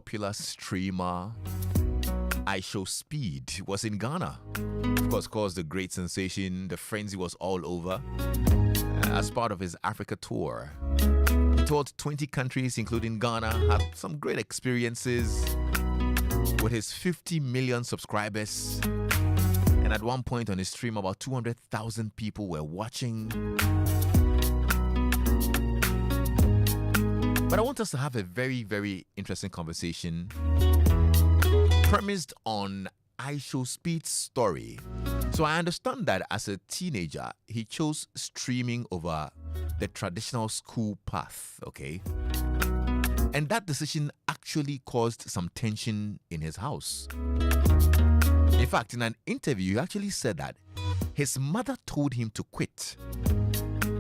popular streamer IShowSpeed was in Ghana. Of course, caused a great sensation. The frenzy was all over as part of his Africa tour. He toured 20 countries, including Ghana, had some great experiences with his 50 million subscribers. And at one point on his stream, about 200,000 people were watching. But I want us to have a very, very interesting conversation premised on IShowSpeed's story. So I understand that as a teenager, he chose streaming over the traditional school path, okay? And that decision actually caused some tension in his house. In fact, in an interview, he actually said that his mother told him to quit.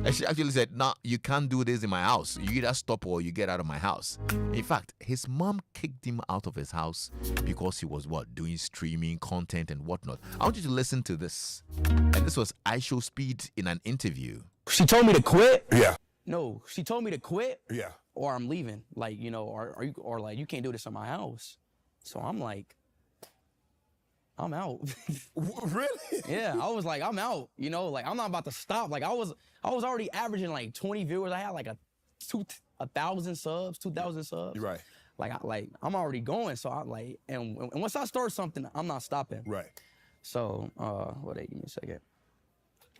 And she actually said, "Nah, you can't do this in my house. You either stop or you get out of my house." In fact, his mom kicked him out of his house because he was doing streaming content and whatnot. I want you to listen to this. And this was IShowSpeed in an interview. She told me to quit. Yeah. No, she told me to quit. Yeah. Or I'm leaving. Like, you know, or like you can't do this in my house. So I'm like, I'm out. Really? Yeah, I was like, I'm out. You know, like I'm not about to stop. Like I was already averaging like 20 viewers. I had like 1,000 subs, 2,000 subs. Right. Like I'm already going. So I like, and once I start something, I'm not stopping. Right. So, give me a second.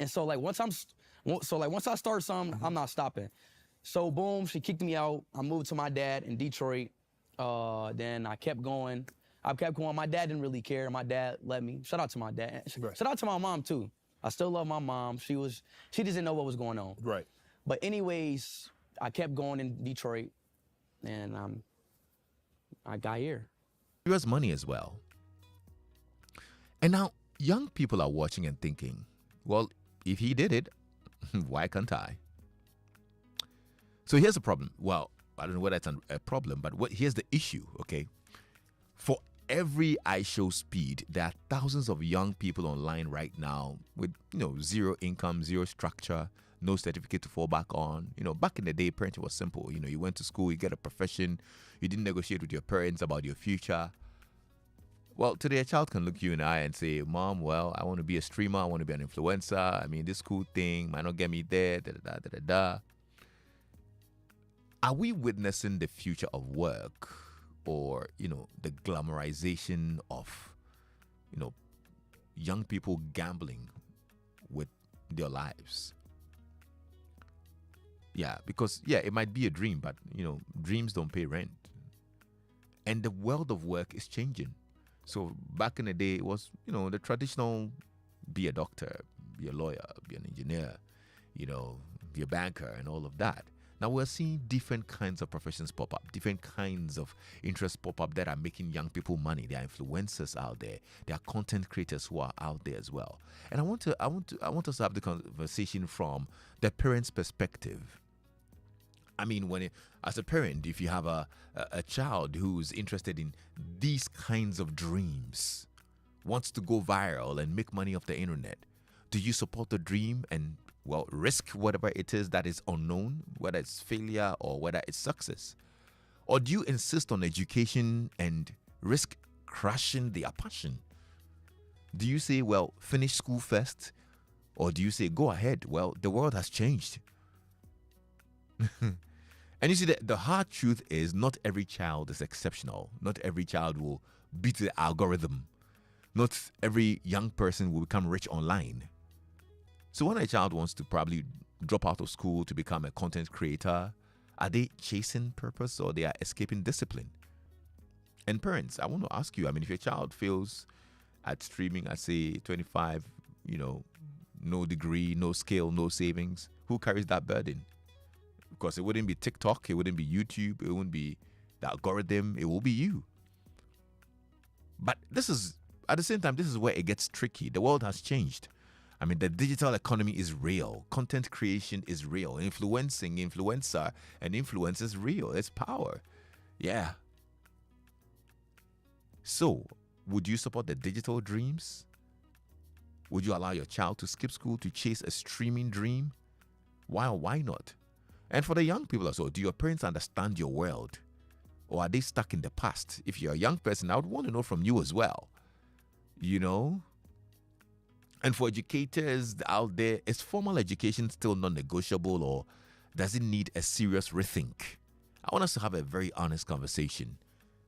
And so like once I start something, I'm not stopping. So boom, she kicked me out. I moved to my dad in Detroit. Then I kept going. My dad didn't really care. My dad let me. Shout out to my dad. Right. Shout out to my mom too. I still love my mom. She didn't know what was going on. Right. But anyways, I kept going in Detroit, and I got here. He has money as well. And now young people are watching and thinking, well, if he did it, why can't I? So here's the problem. Well, I don't know whether it's a problem, but here's the issue, okay? For every IShowSpeed, there are thousands of young people online right now with, zero income, zero structure, no certificate to fall back on. Back in the day, parenting was simple. You went to school, you get a profession, you didn't negotiate with your parents about your future. Well, today a child can look you in the eye and say, "Mom, well, I want to be a streamer, I want to be an influencer. I mean, this cool thing might not get me there, da-da-da-da-da." Are we witnessing the future of work? Or, the glamorization of, young people gambling with their lives? Yeah, because, it might be a dream, but, dreams don't pay rent. And the world of work is changing. So back in the day, it was, the traditional, be a doctor, be a lawyer, be an engineer, be a banker and all of that. Now we're seeing different kinds of professions pop up, different kinds of interests pop up that are making young people money. There are influencers out there. There are content creators who are out there as well. And I want us to have the conversation from the parent's perspective. I mean, as a parent, if you have a child who's interested in these kinds of dreams, wants to go viral and make money off the internet, do you support the dream and risk whatever it is that is unknown, whether it's failure or whether it's success? Or do you insist on education and risk crashing their passion? Do you say, finish school first? Or do you say, go ahead? Well, the world has changed. And you see, the hard truth is not every child is exceptional. Not every child will beat the algorithm. Not every young person will become rich online. So when a child wants to probably drop out of school to become a content creator, are they chasing purpose or they are escaping discipline? And parents, I want to ask you, if your child fails at streaming at say 25, no degree, no skill, no savings, who carries that burden? Because it wouldn't be TikTok, it wouldn't be YouTube, it wouldn't be the algorithm, it will be you. But at the same time, this is where it gets tricky. The world has changed. The digital economy is real. Content creation is real. Influencer, and influence is real. It's power. Yeah. So, would you support the digital dreams? Would you allow your child to skip school to chase a streaming dream? Why or why not? And for the young people also, do your parents understand your world? or are they stuck in the past? If you're a young person, I would want to know from you as well. You know? And for educators out there, is formal education still non-negotiable, or does it need a serious rethink? I want us to have a very honest conversation.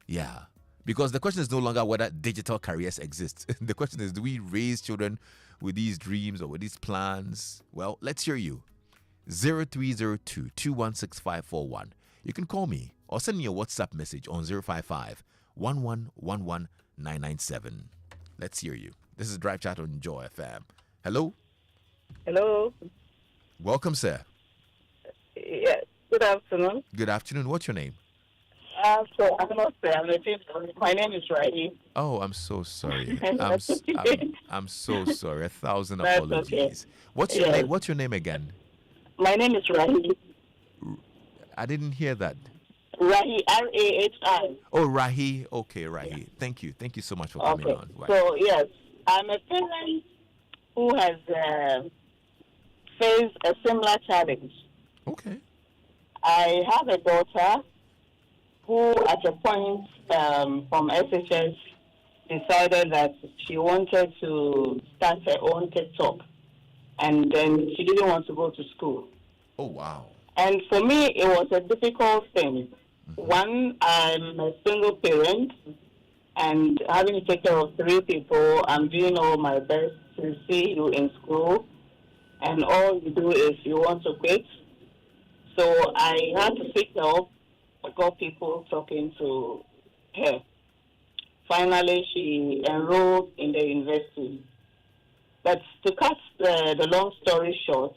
Yeah. Because the question is no longer whether digital careers exist. The question is, do we raise children with these dreams or with these plans? Well, let's hear you. 0302 216 You can call me or send me a WhatsApp message on 055 1111 997. Let's hear you. This is Drive Chat on Joy FM. Hello? Hello. Welcome, sir. Yes. Good afternoon. Good afternoon. What's your name? So I'm not say I'm a team. My name is Rahi. Oh, I'm so sorry. That's okay. I'm so sorry. 1,000 That's apologies. okay. What's your Yes. name? What's your name again? My name is Rahi. I didn't hear that. Rahi, Rahi. Oh, Rahi. Okay, Rahi. Thank you. Thank you so much for coming Okay. on. Right. So yes, I'm a parent who has faced a similar challenge. Okay. I have a daughter who, at a point from SHS, decided that she wanted to start her own TikTok, and then she didn't want to go to school. Oh, wow. And for me, it was a difficult thing. One, I'm a single parent, and having to take care of 3 people, I'm doing all my best to see you in school, and all you do is you want to quit. So I had to seek help. I got people talking to her. Finally, she enrolled in the university. But to cut the long story short,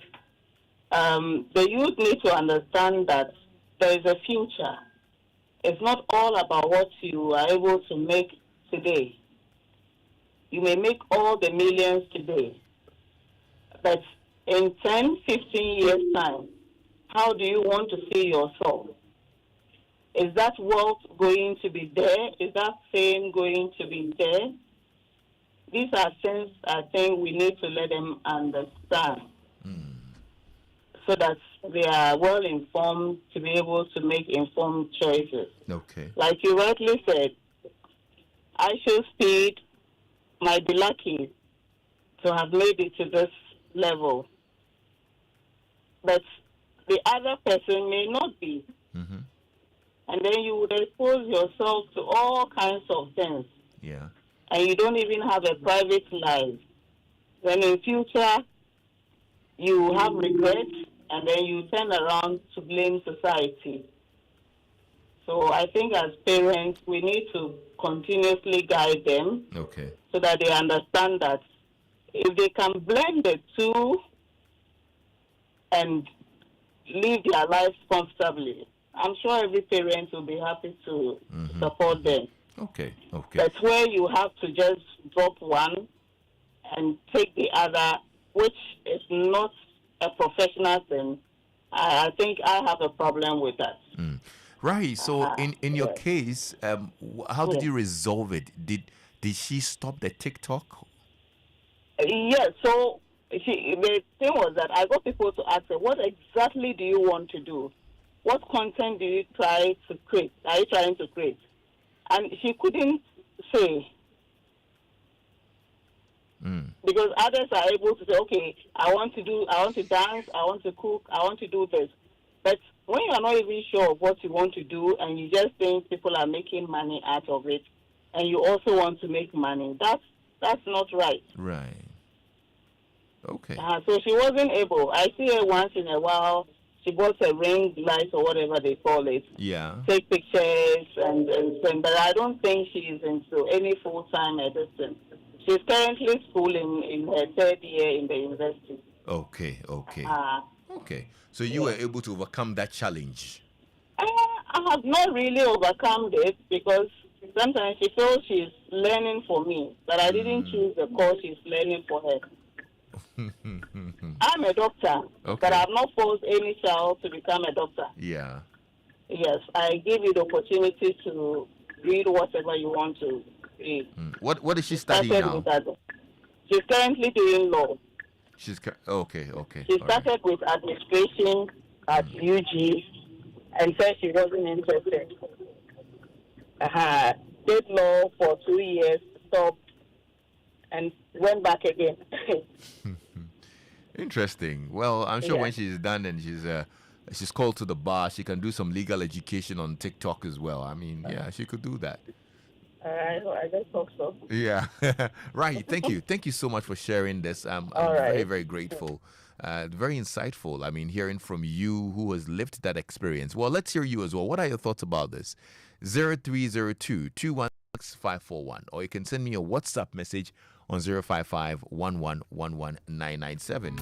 the youth need to understand that there is a future. It's not all about what you are able to make today. You may make all the millions today, but in 10, 15 years' time, how do you want to see yourself? Is that wealth going to be there? Is that fame going to be there? These are things I think we need to let them understand so that they are well informed to be able to make informed choices. Okay. Like you rightly said, IShowSpeed might be lucky to have made it to this level, but the other person may not be. Mm-hmm. And then you would expose yourself to all kinds of things. Yeah. And you don't even have a private life. Then in future, you have regrets, and then you turn around to blame society. So I think as parents, we need to continuously guide them Okay. so that they understand that if they can blend the two and live their lives comfortably, I'm sure every parent will be happy to support them. Okay. Okay. But where you have to just drop one and take the other, which is not a professional thing, I think I have a problem with that. Right. So in your yes. case, how did Yes. you resolve it? Did she stop the TikTok? Yes, so the thing was that I got people to ask her, what exactly do you want to do? What content do you try to create? Are you trying to create? And she couldn't say. Because others are able to say, okay, I want to dance, I want to cook, I want to do this. But when you are not even sure of what you want to do and you just think people are making money out of it and you also want to make money, that's not right. Right. Okay. So she wasn't able. I see her once in a while. She bought a ring light or whatever they call it. Yeah. Take pictures and but I don't think she's into any full-time medicine. She's currently schooling in her 3rd year in the university. Okay. Okay. Okay. So you were able to overcome that challenge. I have not really overcome it because sometimes she feels she's learning for me, but I didn't choose the course she's learning for her. I'm a doctor, but I've not forced any child to become a doctor. Yeah. Yes, I give you the opportunity to read whatever you want to read. What is she studying now? She's currently doing law. Okay. She started with administration at UG and said she wasn't interested. Did law for 2 years, stopped, and went back again. Interesting. Well, I'm sure Yeah. when she's done and she's called to the bar, she can do some legal education on TikTok as well. I mean, yeah, she could do that. I just hope so. Yeah. Right. Thank you. Thank you so much for sharing this. I'm All right. very, very grateful. Very insightful. I mean, hearing from you who has lived that experience. Well, let's hear you as well. What are your thoughts about this? 0302 216 541. Or you can send me a WhatsApp message on 055 1111 997.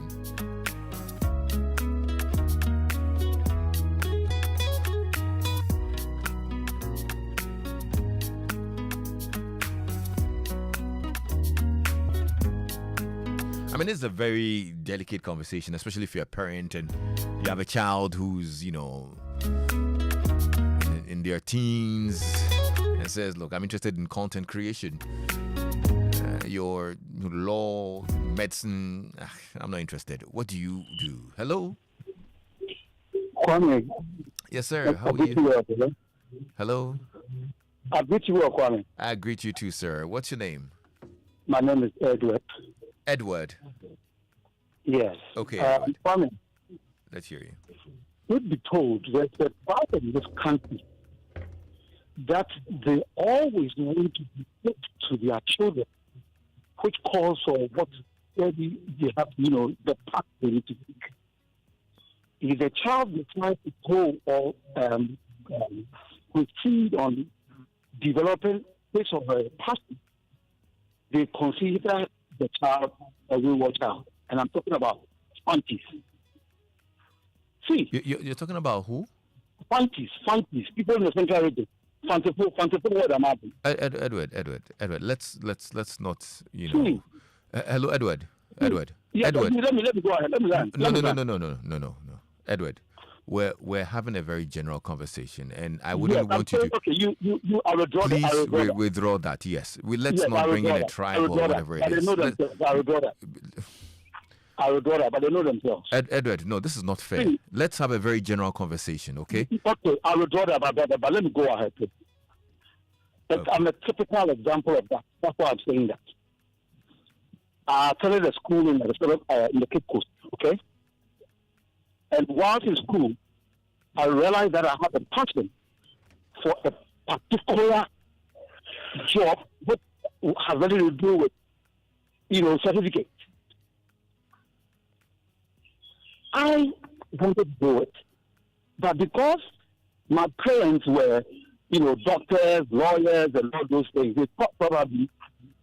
I mean, it's a very delicate conversation, especially if you're a parent and you have a child who's, in their teens and says, look, I'm interested in content creation. Your law, medicine, I'm not interested. What do you do? Hello? Kwame. Yes, sir. How are you? Hello? I greet you well, Kwame. I greet you too, sir. What's your name? My name is Edward. Edward. Yes. Okay. Kwame, Let's hear you. we'd be told there's a part of this country that they always want to be to their children, which calls for what they have, the path they need to take. If a child decides to go or proceed on developing this of a passion, they consider the child a wayward child. And I'm talking about fancies. See, You're talking about who? fancies, people in the central region. Fanciful word I'm having. Edward. Let's not, hello, Edward. Yeah, Edward. let me go ahead. Let me learn. No. Edward, we're having a very general conversation, and I wouldn't want you to. Okay, you I withdraw that. Please withdraw that. Yes, let's not bring in a tribe or whatever it is. I withdraw that. I withdraw that, but they know themselves. Edward, no, this is not fair. Let's have a very general conversation, okay? Okay, I withdraw that, but let me go ahead. Please. Okay. I'm a typical example of that. That's why I'm saying that. I attended a school in the Cape Coast, okay? And while in school, I realized that I have a passion for a particular job that has nothing to do with, certificates. I wanted to do it, but because my parents were, doctors, lawyers, and all those things, they thought probably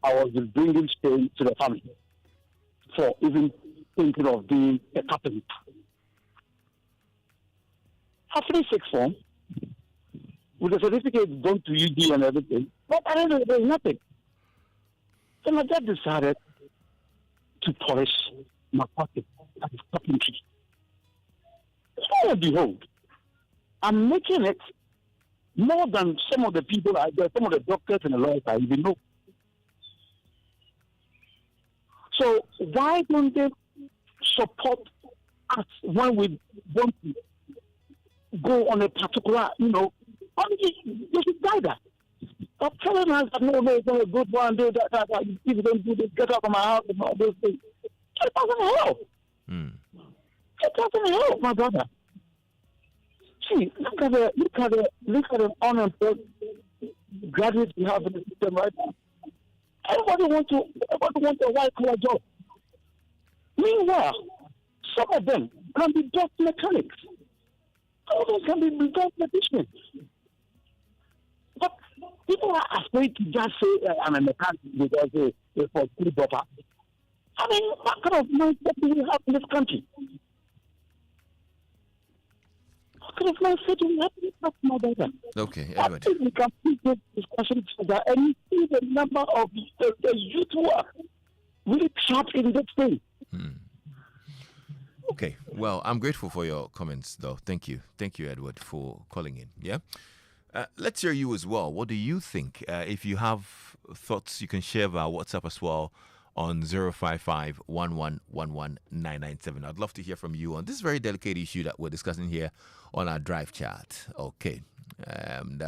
I was bringing shame to the family for even thinking of being a Catholic. After sixth form, with the certificate going to UD and everything, but I don't know, there's nothing. So my dad decided to polish my pocket at his talking tree. Lo and behold, I'm making it more than some of the people some of the doctors and the lawyers I even know. So why don't they support us when we want to go on a particular, they should guide us. But telling us that no, it's not a good one, do that, if you don't do this, get out of my house and all those things. It doesn't help. It doesn't help, my brother. See, look at the unemployed graduates we have in the system right now. Everybody wants a white collar job. Meanwhile, some of them can be bus mechanics. Some of them can be bus technicians. But people are afraid to just say I'm a mechanic because it's for free buffer. I mean, what kind of mindset do we have in this country? What kind of mindset do we have in this country, my brother? Okay, I Edward. think we can put this discussion together and see the number of the youth who are really trapped in this thing. Okay, well, I'm grateful for your comments, though. Thank you, Edward, for calling in. Yeah, let's hear you as well. What do you think? If you have thoughts, you can share via WhatsApp as well on 055 1111 997. I'd love to hear from you on this very delicate issue that we're discussing here on our drive chat. Okay, and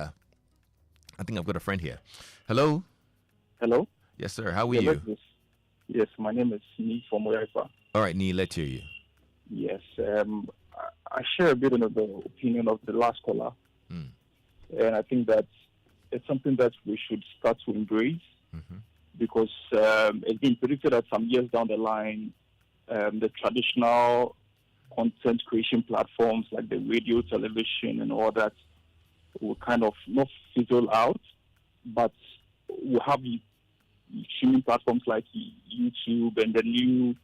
I think I've got a friend here. Hello. Hello? Yes, sir. How are Yeah, you? Yes, my name is Nee from Oyaifa. All right, Nee, let's hear you. Yes, I share a bit of the opinion of the last caller, and I think that it's something that we should start to embrace because it's been predicted that some years down the line, the traditional content creation platforms like the radio, television, and all that will kind of not fizzle out, but we'll have streaming platforms like YouTube and the new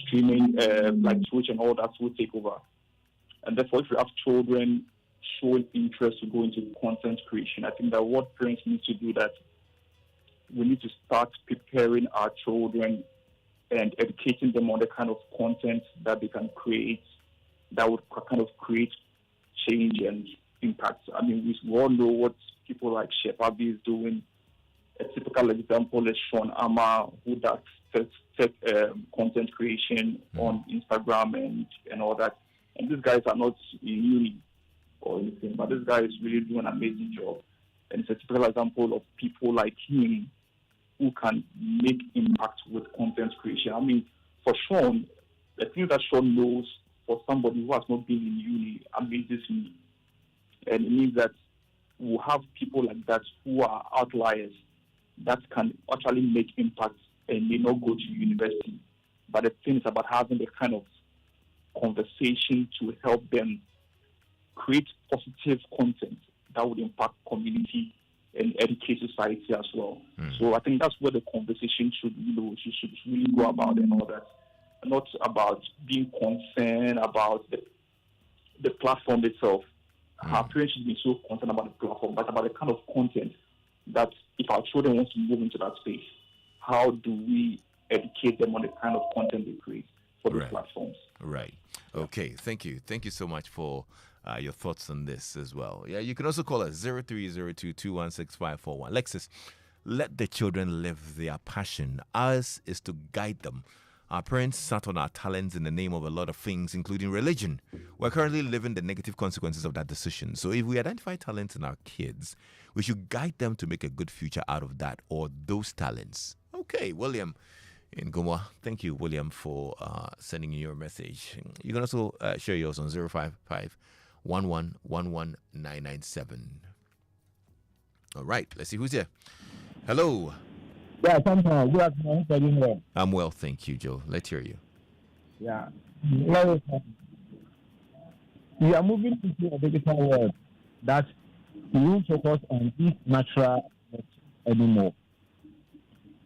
streaming like Twitch and all that will take over. And therefore, if you have children showing interest to go into content creation, I think that what parents need to do that we need to start preparing our children and educating them on the kind of content that they can create that would kind of create change and impact. I mean, we all know what people like Chef Abby is doing. A typical example is Sean Amma, who does tech content creation on Instagram and all that. And these guys are not in uni or anything, but this guy is really doing an amazing job. And it's a typical example of people like him who can make impact with content creation. I mean, for Sean, the thing that Sean knows for somebody who has not been in uni amazes me. And it means that we'll have people like that who are outliers that can actually make impact and may not go to university. But the thing is about having the kind of conversation to help them create positive content that would impact community and educate society as well. So I think that's where the conversation should really go about and all that. Not about being concerned about the platform itself. Our parents should be so concerned about the platform, but about the kind of content that if our children want to move into that space, how do we educate them on the kind of content they create for these platforms? Right. Okay. Thank you. Thank you so much for your thoughts on this as well. Yeah, you can also call us 0302216541. Lexis, let the children live their passion. Ours is to guide them. Our parents sat on our talents in the name of a lot of things, including religion. We're currently living the negative consequences of that decision. So if we identify talents in our kids, we should guide them to make a good future out of that or those talents. Okay, William in Goma. Thank you, William, for sending in your message. You can also share yours on 055 1111997. All right, let's see who's here. Hello. Yeah, sometime. Good afternoon. I'm well, thank you, Joe. Let's hear you. Yeah. We are moving into a digital world that we won't focus on this natural anymore.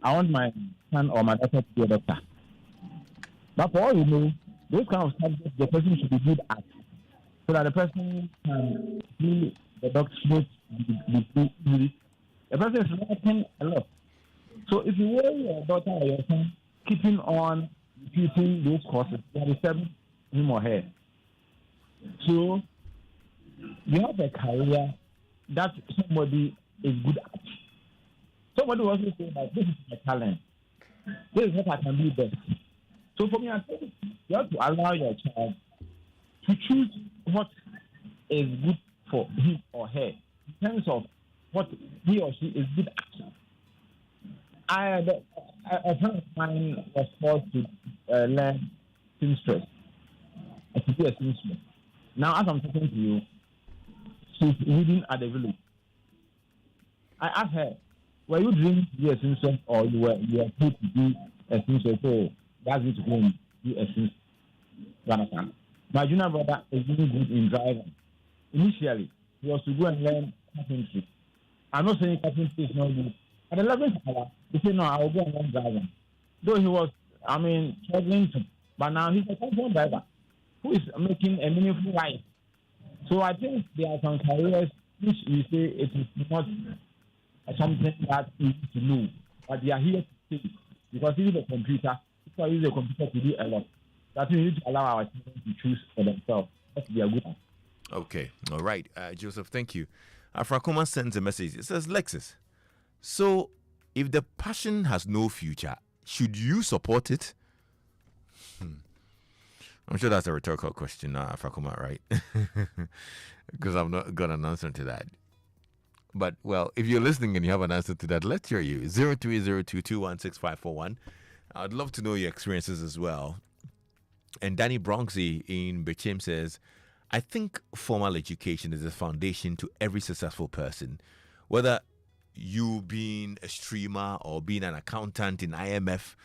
I want my son or my daughter to be a doctor. But for all you know, those kind of subjects the person should be good at, so that the person can do the doctorate. The person is learning a lot. So if you were your daughter or your son keeping on repeating those courses, you are disturbing him or her. So you have a career that somebody is good at. Somebody will also say that this is my talent. This is what I can do best. So for me, I think you have to allow your child to choose what is good for him or her in terms of what he or she is good at. A friend of mine was forced to learn seamstress, to be a seamstress. Now, as I'm talking to you, she's living at the village. I asked her, were you dreaming to be a seamstress or you were paid to be a seamstress? So that's going to go and be a seamstress. You understand? My junior brother is really good in driving. Initially, he was to go and learn carpentry. I'm not saying carpentry is not good. At the 11th hour, he said, no, I will go and learn driving. Though he was, struggling to. But now he's a confident driver who is making a meaningful life. So I think there are some careers which you say it is not something that you need to know, but they are here to stay. Because even the computer, people use the computer to do a lot. That we need to allow our children to choose for themselves. That's what they are good at. Okay. All right. Joseph, thank you. Afrakoma sends a message. It says, Lexis, so if the passion has no future, should you support it? I'm sure that's a rhetorical question, Afrakoma, right? Because I've not got an answer to that. But, well, if you're listening and you have an answer to that, let's hear you. 0302216541. I'd love to know your experiences as well. And Danny Bronxy in Bichim says, I think formal education is the foundation to every successful person. Whether you being a streamer or being an accountant in IMF,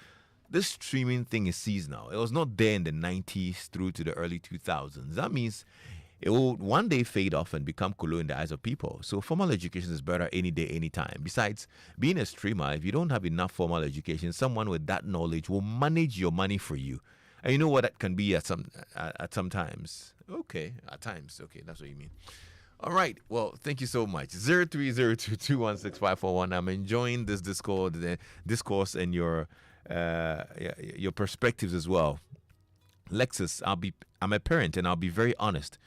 this streaming thing is seasonal. It was not there in the 90s through to the early 2000s. That means it will one day fade off and become cool in the eyes of people. So formal education is better any day, any time. Besides, being a streamer, if you don't have enough formal education, someone with that knowledge will manage your money for you. And you know what that can be at some times. Okay, at times. Okay, that's what you mean. All right. Well, thank you so much. 0302216541. I'm enjoying this discourse and your perspectives as well. Lexis, I'm a parent and I'll be very honest.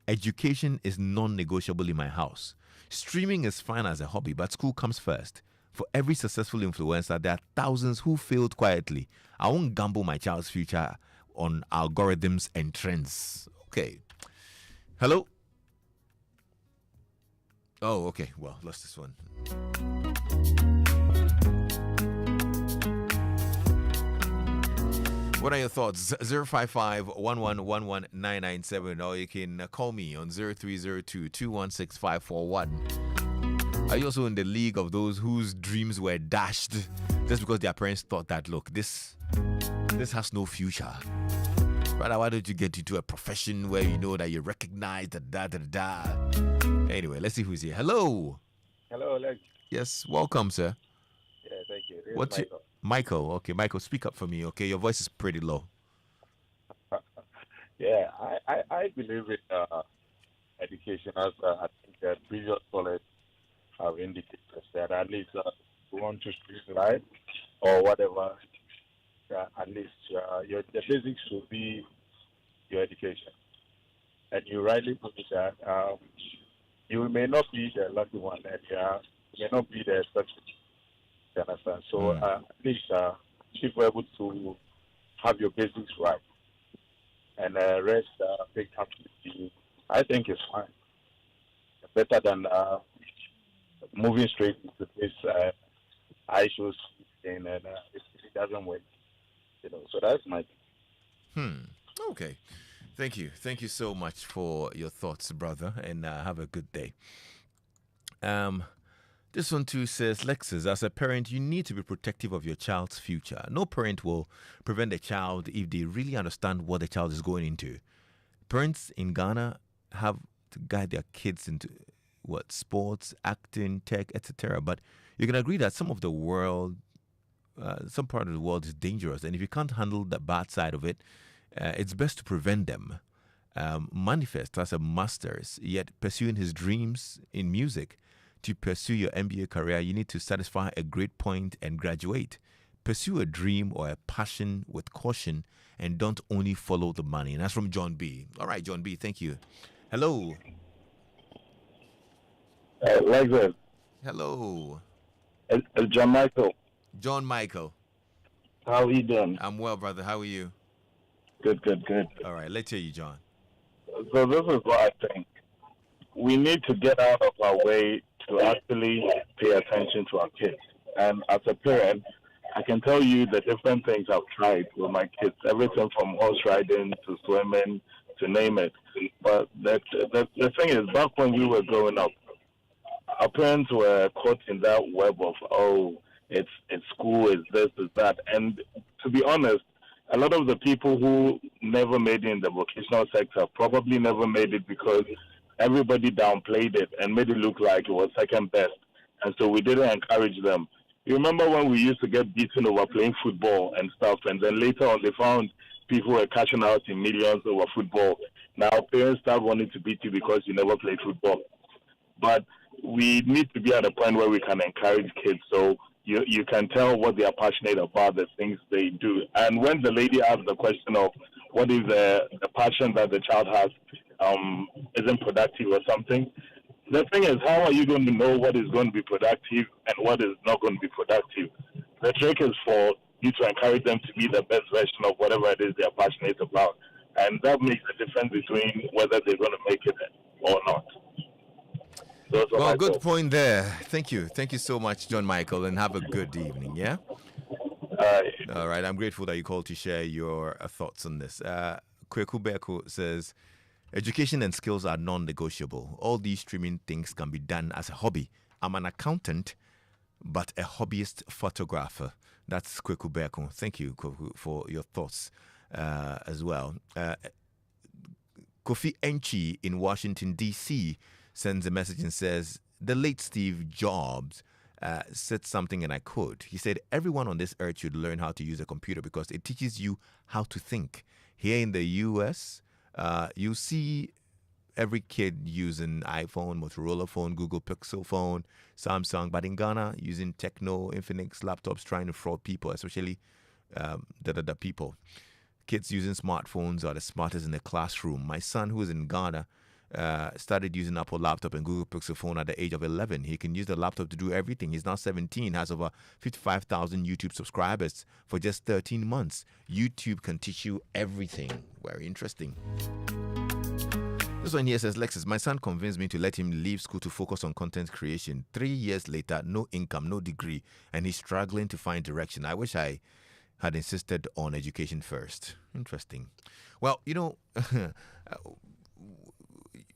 Education is non-negotiable in my house. Streaming is fine as a hobby, but school comes first. For every successful influencer, there are thousands who failed quietly. I won't gamble my child's future on algorithms and trends. Okay. Hello? Oh, okay. Well, lost this one. What are your thoughts? 055-1111-997, or you can call me on 0302-216-541. Are you also in the league of those whose dreams were dashed just because their parents thought that, look, this has no future? Brother, why don't you get into a profession where you know that you're recognized, Anyway, let's see who's here. Hello. Hello, Alex. Yes, welcome, sir. Yeah, thank you. This What's is Michael. Michael? Okay, Michael, speak up for me, okay? Your voice is pretty low. Yeah, I believe in education, as I think that previous scholars have indicated that at least you want to stream life or whatever, at least the basics should be your education. And you rightly put it that you may not be the lucky one, and you may not be the exception. You understand? So at least if you're able to have your basics right and rest big time to you, I think it's fine. Better than moving straight into this IShowSpeed and it doesn't work. So that's my thing. Okay. Thank you. Thank you so much for your thoughts, brother, and have a good day. This one too says, Lexis, as a parent, you need to be protective of your child's future. No parent will prevent a child if they really understand what the child is going into. Parents in Ghana have to guide their kids into sports, acting, tech, etc. But you can agree that some part of the world is dangerous, and if you can't handle the bad side of it, it's best to prevent them. Manifest as a master's, yet pursuing his dreams in music. To pursue your MBA career, you need to satisfy a grade point and graduate. Pursue a dream or a passion with caution and don't only follow the money. And that's from John B. All right, John B., thank you. Hello. Lexis. Hello. It's John Michael. John Michael. How are you doing? I'm well, brother. How are you? Good. All right, let's hear you, John. So this is what I think. We need to get out of our way to actually pay attention to our kids. And as a parent, I can tell you the different things I've tried with my kids, everything from horse riding to swimming to name it. But the thing is, back when we were growing up, our parents were caught in that web of, it's school, it's this, it's that. And to be honest, a lot of the people who never made it in the vocational sector probably never made it because everybody downplayed it and made it look like it was second best. And so we didn't encourage them. You remember when we used to get beaten over playing football and stuff, and then later on they found people were cashing out in millions over football. Now parents start wanting to beat you because you never played football. But we need to be at a point where we can encourage kids so you can tell what they are passionate about, the things they do. And when the lady asked the question of what is the passion that the child has isn't productive or something, the thing is, how are you going to know what is going to be productive and what is not going to be productive? The trick is for you to encourage them to be the best version of whatever it is they are passionate about. And that makes the difference between whether they're going to make it or not. Those are Well, my good thoughts. point there. Thank you. Thank you so much, John Michael, and have a good evening, yeah? All right. I'm grateful that you called to share your thoughts on this. Kweku Beko says, education and skills are non-negotiable. All these streaming things can be done as a hobby. I'm an accountant, but a hobbyist photographer. That's Kweku Beko. Thank you, Kweku, for your thoughts as well. Kofi Enchi in Washington, D.C. sends a message and says, the late Steve Jobs said something, and I quote. He said, everyone on this earth should learn how to use a computer because it teaches you how to think. Here in the U.S., you see every kid using iPhone, Motorola phone, Google Pixel phone, Samsung. But in Ghana, using Techno, Infinix laptops, trying to fraud people, especially the people. Kids using smartphones are the smartest in the classroom. My son, who is in Ghana, started using Apple laptop and Google Pixel phone at the age of 11. He can use the laptop to do everything. He's now 17, has over 55,000 YouTube subscribers for just 13 months. YouTube can teach you everything. Very interesting. This one here says, Lexis, my son convinced me to let him leave school to focus on content creation. 3 years later, no income, no degree, and he's struggling to find direction. I wish I had insisted on education first. Interesting. Well, you know,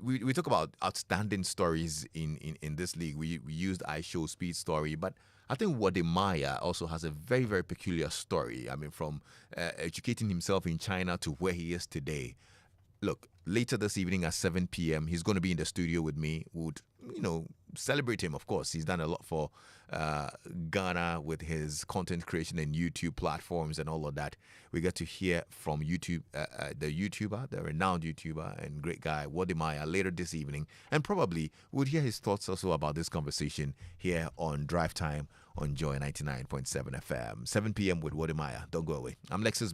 we talk about outstanding stories in this league. We used IShowSpeed story, but I think Wode Maya also has a very, very peculiar story. I mean, from educating himself in China to where he is today. Look, later this evening at 7 p.m., he's going to be in the studio with me. Would, celebrate him, of course. He's done a lot for Ghana with his content creation and YouTube platforms and all of that. We get to hear from YouTube, the renowned YouTuber and great guy, Wode Maya, later this evening. And probably we'll hear his thoughts also about this conversation here on Drive Time on Joy 99.7 FM. 7 p.m. with Wode Maya. Don't go away. I'm Lexis